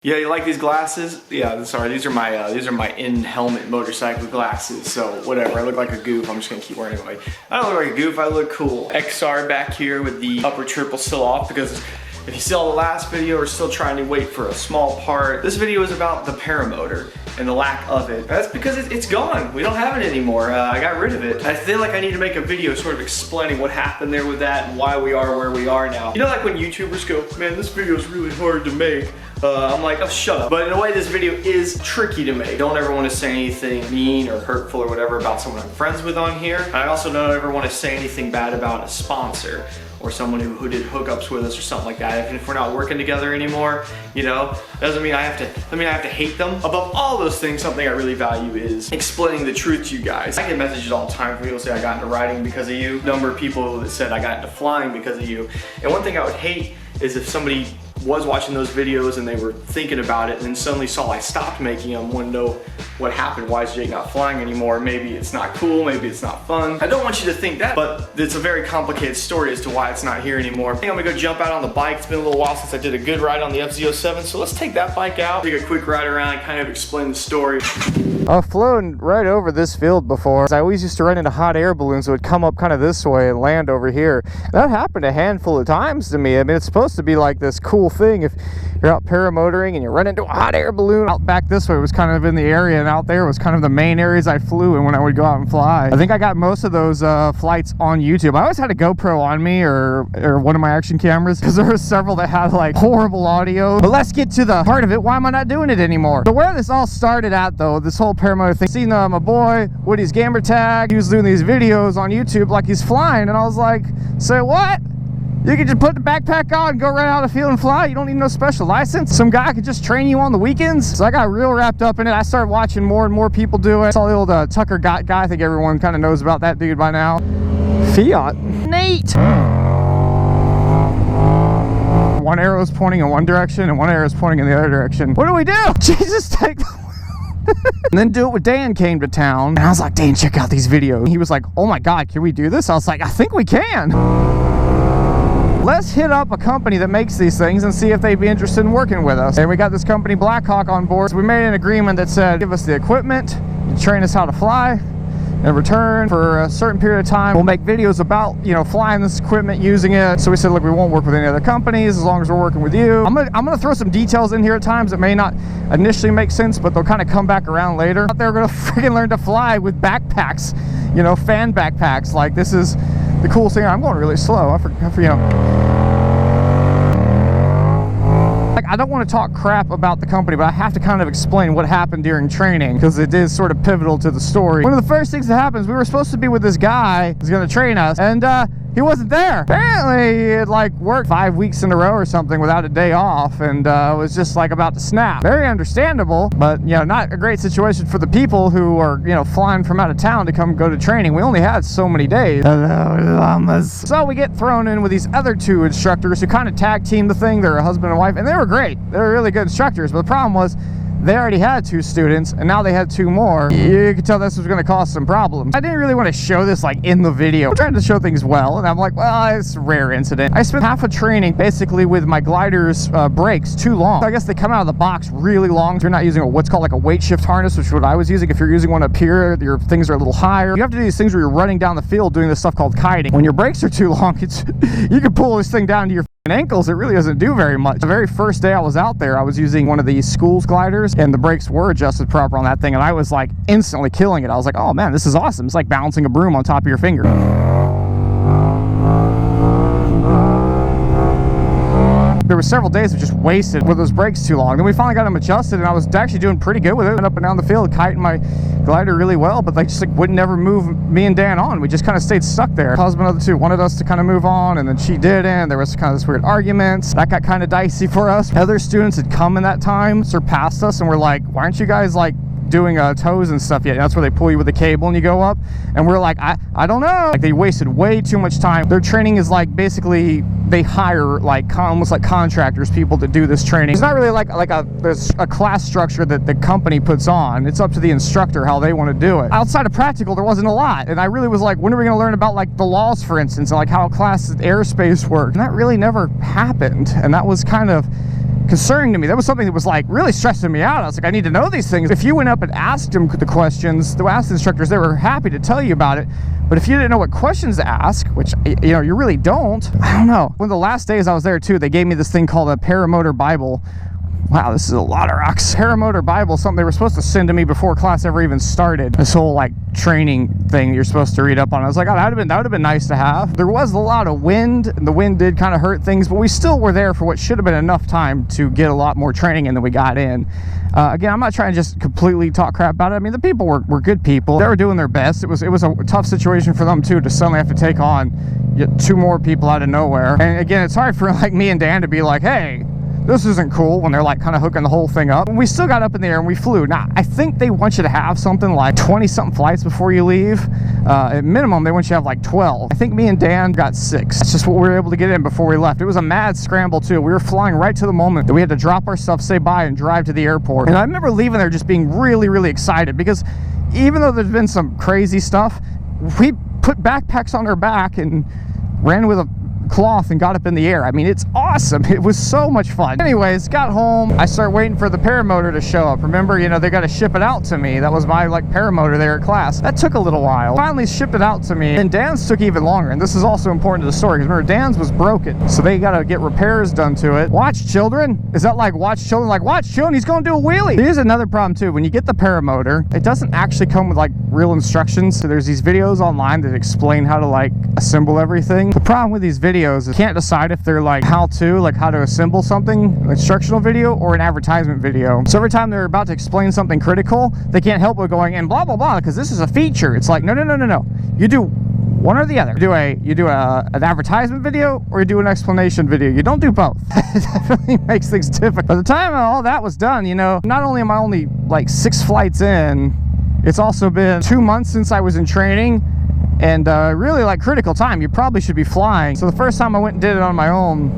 Yeah, you like these glasses? Yeah, sorry, these are my in-helmet motorcycle glasses. So whatever, I look like a goof. I'm just gonna keep wearing it anyway. I don't look like a goof, I look cool. XR back here with the upper triple still off because if you saw the last video, we're still trying to wait for a small part. This video is about the Paramotor and the lack of it. That's because it's gone. We don't have it anymore. I got rid of it. I feel like I need to make a video sort of explaining what happened there with that and why we are where we are now. You know, like when YouTubers go, man, this video is really hard to make. I'm like, oh, shut up. But in a way, this video is tricky to make. Don't ever want to say anything mean or hurtful or whatever about someone I'm friends with on here. I also don't ever want to say anything bad about a sponsor or someone who did hookups with us or something like that. Even if we're not working together anymore, you know, doesn't mean I have to hate them. Above all those things, something I really value is explaining the truth to you guys. I get messages all the time from people say I got into riding because of you. Number of people that said I got into flying because of you. And one thing I would hate is if somebody was watching those videos and they were thinking about it and then suddenly saw I stopped making them, wouldn't know what happened. Why is Jake not flying anymore? Maybe it's not cool, maybe it's not fun. I don't want you to think that, but it's a very complicated story as to why it's not here anymore. I think I'm gonna go jump out on the bike. It's been a little while since I did a good ride on the FZ07, so let's take that bike out, take a quick ride around and kind of explain the story. I've flown right over this field before. I always used to run into hot air balloons that would come up kind of this way and land over here. That happened a handful of times to me. I mean, it's supposed to be like this cool thing if you're out paramotoring and you run into a hot air balloon. Out back this way was kind of in the area, and out there was kind of the main areas I flew in when I would go out and fly. I think I got most of those flights on YouTube. I always had a GoPro on me or one of my action cameras because there were several that had like horrible audio. But let's get to the heart of it. Why am I not doing it anymore? So where this all started at though, this whole paramotor thing, seen my boy Woody's gamer tag, he was doing these videos on YouTube like he's flying, and I was like, say what? You can just put the backpack on and go right out of the field and fly. You don't need no special license. Some guy could just train you on the weekends. So I got real wrapped up in it. I started watching more and more people do it. I saw the old Tucker guy. I think everyone kind of knows about that dude by now. Fiat. Neat. One arrow is pointing in one direction and one arrow is pointing in the other direction. What do we do? Jesus, take and then do it with Dan came to town. And I was like, Dan, check out these videos. He was like, oh my God, can we do this? I was like, I think we can. Let's hit up a company that makes these things and see if they'd be interested in working with us. And we got this company Blackhawk on board. So we made an agreement that said, give us the equipment, train us how to fly. In return, for a certain period of time, we'll make videos about, you know, flying this equipment, using it. So we said, look, we won't work with any other companies as long as we're working with you. I'm gonna throw some details in here at times that may not initially make sense, but they'll kind of come back around later. They're gonna freaking learn to fly with backpacks, you know, fan backpacks. Like, this is the coolest thing. I'm going really slow. I forget, you know. I don't want to talk crap about the company, but I have to kind of explain what happened during training because it is sort of pivotal to the story. One of the first things that happens, we were supposed to be with this guy who's going to train us, and he wasn't there. Apparently, he had like worked 5 weeks in a row or something without a day off, and was just like about to snap. Very understandable, but you know, not a great situation for the people who are, you know, flying from out of town to come go to training. We only had so many days. Hello, llamas. So we get thrown in with these other two instructors who kind of tag team the thing. They're a husband and wife, and they were great. They were really good instructors, but the problem was they already had 2 students and now they had 2 more. You could tell this was going to cause some problems. I didn't really want to show this like in the video. I'm trying to show things well, and I'm like, well, it's a rare incident. I spent half of training basically with my glider's brakes too long. So I guess they come out of the box really long. If you're not using what's called like a weight shift harness, which is what I was using. If you're using one up here, your things are a little higher. You have to do these things where you're running down the field doing this stuff called kiting. When your brakes are too long, you can pull this thing down to your ankles. It really doesn't do very much. The very first day I was out there, I was using one of these schools gliders, and the brakes were adjusted proper on that thing, and I was like instantly killing it. I was like, oh man, this is awesome. It's like balancing a broom on top of your finger. There were several days of just wasted with those brakes too long. Then we finally got them adjusted, and I was actually doing pretty good with it. Went up and down the field, kiting my glider really well, but they just like would never move me and Dan on. We just kind of stayed stuck there. The husband of the two wanted us to kind of move on, and then she didn't. There was kind of this weird arguments. That got kind of dicey for us. Other students had come in that time, surpassed us, and we're like, why aren't you guys like doing tows and stuff yet? That's where they pull you with a cable and you go up, and we're like, I don't know. Like, they wasted way too much time. Their training is like basically they hire like almost like contractors, people to do this training. It's not really there's a class structure that the company puts on. It's up to the instructor how they want to do it. Outside of practical, there wasn't a lot, and I really was like, when are we going to learn about like the laws, for instance, and like how class airspace works? And that really never happened, and that was kind of concerning to me. That was something that was like really stressing me out. I was like, I need to know these things. If you went up and asked them the questions, the asked instructors, they were happy to tell you about it. But if you didn't know what questions to ask, which, you know, you really don't, I don't know. One of the last days I was there too, they gave me this thing called a Paramotor Bible. Wow, this is a lot of rocks. Paramotor Bible, something they were supposed to send to me before class ever even started. This whole like training thing you're supposed to read up on. I was like, oh, that would have been nice to have. There was a lot of wind, and the wind did kind of hurt things, but we still were there for what should have been enough time to get a lot more training in than we got in. Again, I'm not trying to just completely talk crap about it. I mean, the people were good people. They were doing their best. It was a tough situation for them too, to suddenly have to take on two more people out of nowhere. And again, it's hard for like me and Dan to be like, hey, this isn't cool, when they're like kind of hooking the whole thing up. We still got up in the air and we flew. Now, I think they want you to have something like 20-something flights before you leave. At minimum, they want you to have like 12. I think me and Dan got 6. That's just what we were able to get in before we left. It was a mad scramble too. We were flying right to the moment that we had to drop our stuff, say bye, and drive to the airport. And I remember leaving there just being really, really excited, because even though there's been some crazy stuff, we put backpacks on our back and ran with a cloth and got up in the air. I mean, it's awesome. It was so much fun. Anyways, got home. I started waiting for the paramotor to show up. Remember, you know, they got to ship it out to me. That was my like paramotor there at class. That took a little while. Finally shipped it out to me, and Dan's took even longer. And this is also important to the story, because remember, Dan's was broken, so they got to get repairs done to it. Watch children? Is that like watch children? Like watch children, he's gonna do a wheelie. Here's another problem too. When you get the paramotor, it doesn't actually come with like real instructions. So there's these videos online that explain how to like assemble everything. The problem with these videos is you can't decide if they're like how to assemble something, an instructional video or an advertisement video. So every time they're about to explain something critical, they can't help but going and blah blah blah, because this is a feature. It's like no. You do one or the other. You do an advertisement video, or you do an explanation video. You don't do both. That really makes things difficult. By the time all that was done, you know, not only am I only like 6 flights in, it's also been 2 months since I was in training. And really like critical time. You probably should be flying. So the first time I went and did it on my own,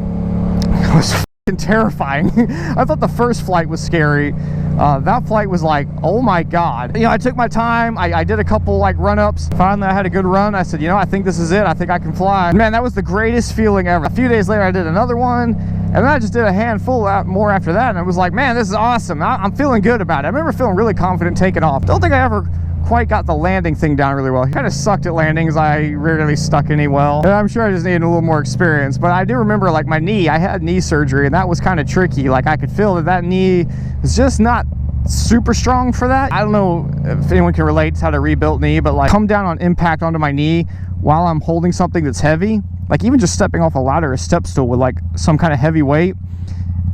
it was fucking terrifying. I thought the first flight was scary. That flight was like, oh my God. You know, I took my time. I did a couple like run-ups. Finally, I had a good run. I said, you know, I think this is it. I think I can fly. Man, that was the greatest feeling ever. A few days later, I did another one. And then I just did a handful more after that. And it was like, man, this is awesome. I'm feeling good about it. I remember feeling really confident taking off. Don't think I ever quite got the landing thing down really well. Kind of sucked at landings. I rarely stuck any well. And I'm sure I just needed a little more experience. But I do remember like my knee, I had knee surgery, and that was kind of tricky. Like I could feel that knee was just not super strong for that. I don't know if anyone can relate to how to rebuild knee, but like come down on impact onto my knee while I'm holding something that's heavy, like even just stepping off a ladder or a step stool with like some kind of heavy weight,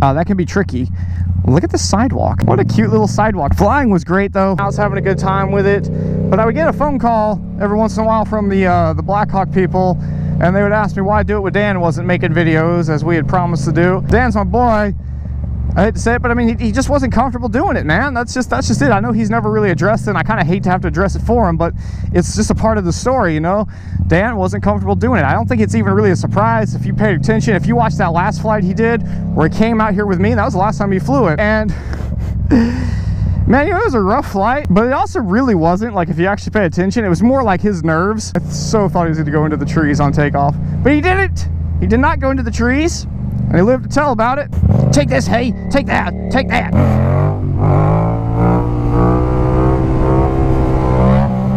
that can be tricky. Look at the sidewalk. What a cute little sidewalk. Flying was great though. I was having a good time with it, but I would get a phone call every once in a while from the Blackhawk people, and they would ask me why I do it with Dan wasn't making videos as we had promised to do. Dan's my boy. I hate to say it, but I mean, he just wasn't comfortable doing it, man. That's just it. I know he's never really addressed it, and I kind of hate to have to address it for him, but it's just a part of the story, you know? Dan wasn't comfortable doing it. I don't think it's even really a surprise if you paid attention. If you watched that last flight he did, where he came out here with me, that was the last time he flew it. And man, you know, it was a rough flight, but it also really wasn't. Like, if you actually pay attention, it was more like his nerves. I so thought he was going to go into the trees on takeoff, but he didn't. He did not go into the trees. And he lived to tell about it. Take this, hey, take that, take that.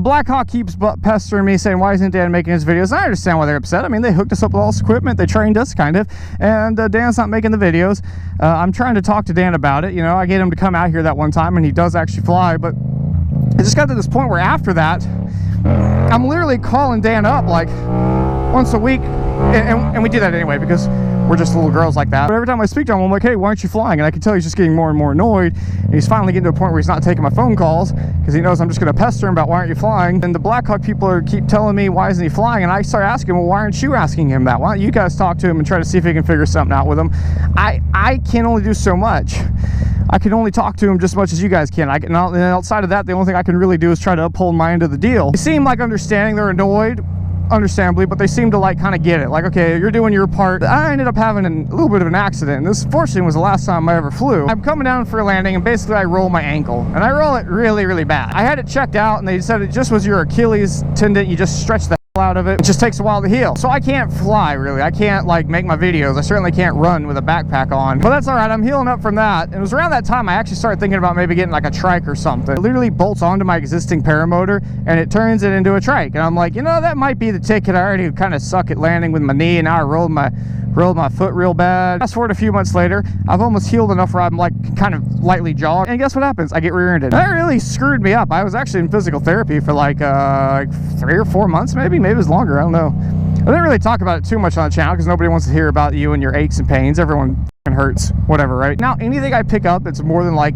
Blackhawk keeps pestering me saying, why isn't Dan making his videos? I understand why they're upset. I mean, they hooked us up with all this equipment. They trained us, kind of. And Dan's not making the videos. I'm trying to talk to Dan about it. You know, I get him to come out here that one time, and he does actually fly. But it just got to this point where after that, I'm literally calling Dan up like once a week. And we do that anyway, because we're just little girls like that. But every time I speak to him, I'm like, hey, why aren't you flying? And I can tell he's just getting more and more annoyed. And he's finally getting to a point where he's not taking my phone calls, because he knows I'm just going to pester him about why aren't you flying. And the Blackhawk people keep telling me, why isn't he flying? And I start asking him, well, why aren't you asking him that? Why don't you guys talk to him and try to see if he can figure something out with him? I can only do so much. I can only talk to him just as much as you guys can. And outside of that, the only thing I can really do is try to uphold my end of the deal. They seem like understanding. They're annoyed, understandably, but they seem to like kind of get it. Like, okay, you're doing your part. I ended up having a little bit of an accident. This, fortunately, was the last time I ever flew. I'm coming down for a landing, and basically I roll my ankle, and I roll it really, really bad. I had it checked out, and they said it just was your Achilles tendon. You just stretched the hell out out of it. It just takes a while to heal. So I can't fly, really. I can't like make my videos. I certainly can't run with a backpack on, but that's all right. I'm healing up from that. And it was around that time I actually started thinking about maybe getting like a trike or something. It literally bolts onto my existing paramotor and it turns it into a trike. And I'm like, you know, that might be the ticket. I already kind of suck at landing with my knee, and now I rolled my foot real bad. Fast forward a few months later, I've almost healed enough where I'm like kind of lightly jogged, and guess what happens? I get rear-ended. That really screwed me up. I was actually in physical therapy for like 3 or 4 months, maybe it was longer, I don't know. I didn't really talk about it too much on the channel because nobody wants to hear about you and your aches and pains. Everyone hurts, whatever, right? Now, anything I pick up, it's more than like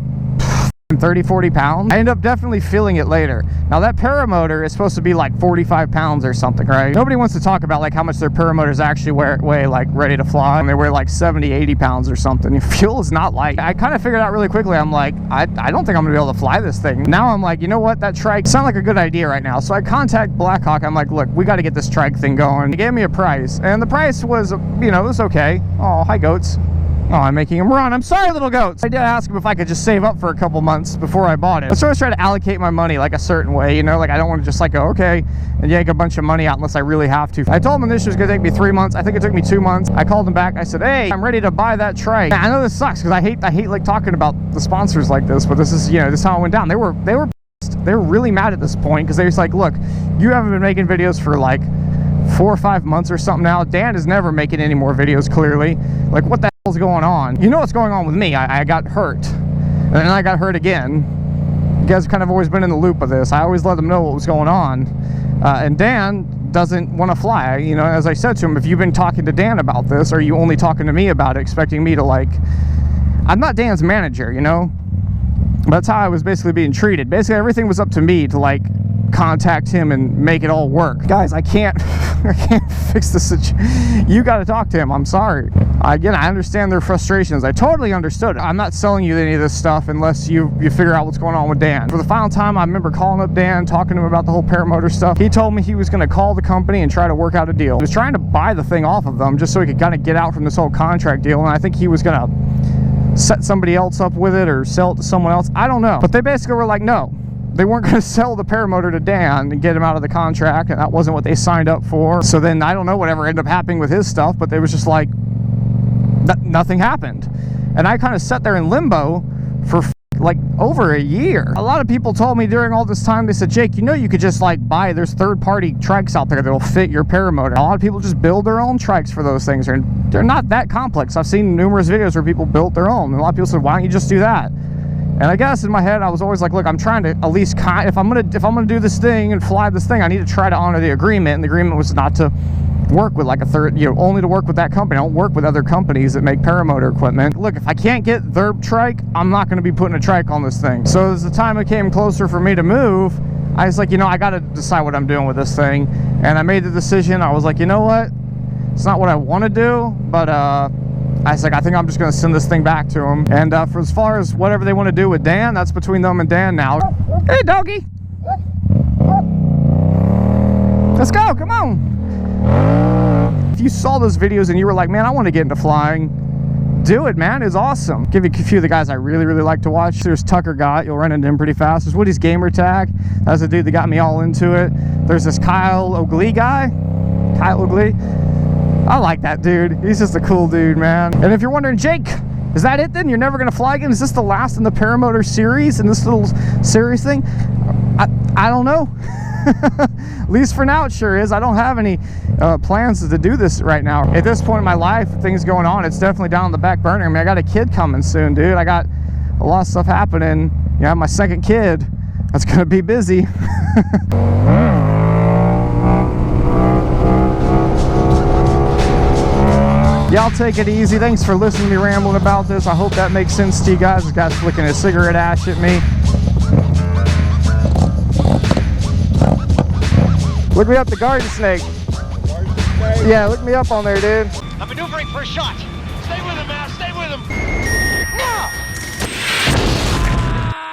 30, 40 pounds. I end up definitely feeling it later. Now that paramotor is supposed to be like 45 pounds or something, right? Nobody wants to talk about like how much their paramotors actually weigh like ready to fly. And they weigh like 70, 80 pounds or something. Fuel is not light. I kind of figured out really quickly. I'm like, I don't think I'm gonna be able to fly this thing. Now I'm like, you know what? That trike sounds like a good idea right now. So I contact Blackhawk. I'm like, look, we got to get this trike thing going. He gave me a price, and the price was, you know, it was okay. Oh, hi goats. Oh, I'm making him run. I'm sorry, little goats. I did ask him if I could just save up for a couple months before I bought it. So I was trying to allocate my money like a certain way, you know, like I don't want to just like go, okay, and yank a bunch of money out unless I really have to. I told him this was going to take me 3 months. I think it took me 2 months. I called him back. I said, hey, I'm ready to buy that trike. I know this sucks because I hate like talking about the sponsors like this, but this is, you know, this is how it went down. They were really mad at this point because they was like, look, you haven't been making videos for like 4 or 5 months or something now. Dan is never making any more videos, clearly. Like, what the hell's going on? You know what's going on with me. I got hurt, and then I got hurt again. You guys have kind of always been in the loop of this. I always let them know what was going on. And Dan doesn't want to fly. You know, as I said to him, if you've been talking to Dan about this, or are you only talking to me about it, expecting me to like... I'm not Dan's manager, you know? That's how I was basically being treated. Basically, everything was up to me to like contact him and make it all work. Guys, I can't fix this. You got to talk to him. I'm sorry. Again, I understand their frustrations. I totally understood it. I'm not selling you any of this stuff unless you figure out what's going on with Dan. For the final time, I remember calling up Dan, talking to him about the whole paramotor stuff. He told me he was going to call the company and try to work out a deal. He was trying to buy the thing off of them just so he could kind of get out from this whole contract deal, and I think he was going to set somebody else up with it or sell it to someone else. I don't know. But they basically were like, no. They weren't going to sell the paramotor to Dan and get him out of the contract, and that wasn't what they signed up for. So then I don't know whatever ended up happening with his stuff, but they was just like, nothing happened. And I kind of sat there in limbo for like over a year. A lot of people told me during all this time, they said, Jake, you know, you could just like buy, there's third-party trikes out there that'll fit your paramotor. A lot of people just build their own trikes for those things. They're not that complex. I've seen numerous videos where people built their own. And a lot of people said, why don't you just do that? And I guess in my head, I was always like, look, I'm trying to at least if I'm gonna do this thing and fly this thing, I need to try to honor the agreement. And the agreement was not to work with like a third, you know, only to work with that company. I don't work with other companies that make paramotor equipment. Look, if I can't get their trike, I'm not going to be putting a trike on this thing. So as the time it came closer for me to move, I was like, you know, I got to decide what I'm doing with this thing. And I made the decision. I was like, you know what? It's not what I want to do, but I was like, I think I'm just going to send this thing back to them. And for as far as whatever they want to do with Dan, that's between them and Dan now. Hey, doggy. Let's go. Come on. If you saw those videos and you were like, man, I want to get into flying, do it, man. It's awesome. Give you a few of the guys I really like to watch. There's Tucker Gott. You'll run into him pretty fast. There's Woody's Gamer Tag. That's the dude that got me all into it. There's this Kyle Oakley guy. Kyle Oakley. I like that dude. He's just a cool dude, man. And if you're wondering, Jake, is that it then? You're never going to fly again? Is this the last in the Paramotor series, in this little series thing? I don't know. At least for now it sure is. I don't have any plans to do this right now. At this point in my life, things going on, it's definitely down on the back burner. I mean, I got a kid coming soon, dude. I got a lot of stuff happening. You know, I have my second kid. That's going to be busy. Yeah, I'll take it easy. Thanks for listening to me rambling about this. I hope that makes sense to you guys. This guy's flicking a cigarette ash at me. Look me up the garden snake. Yeah, look me up on there, dude. I'm maneuvering for a shot. Stay with him, man. Stay with him.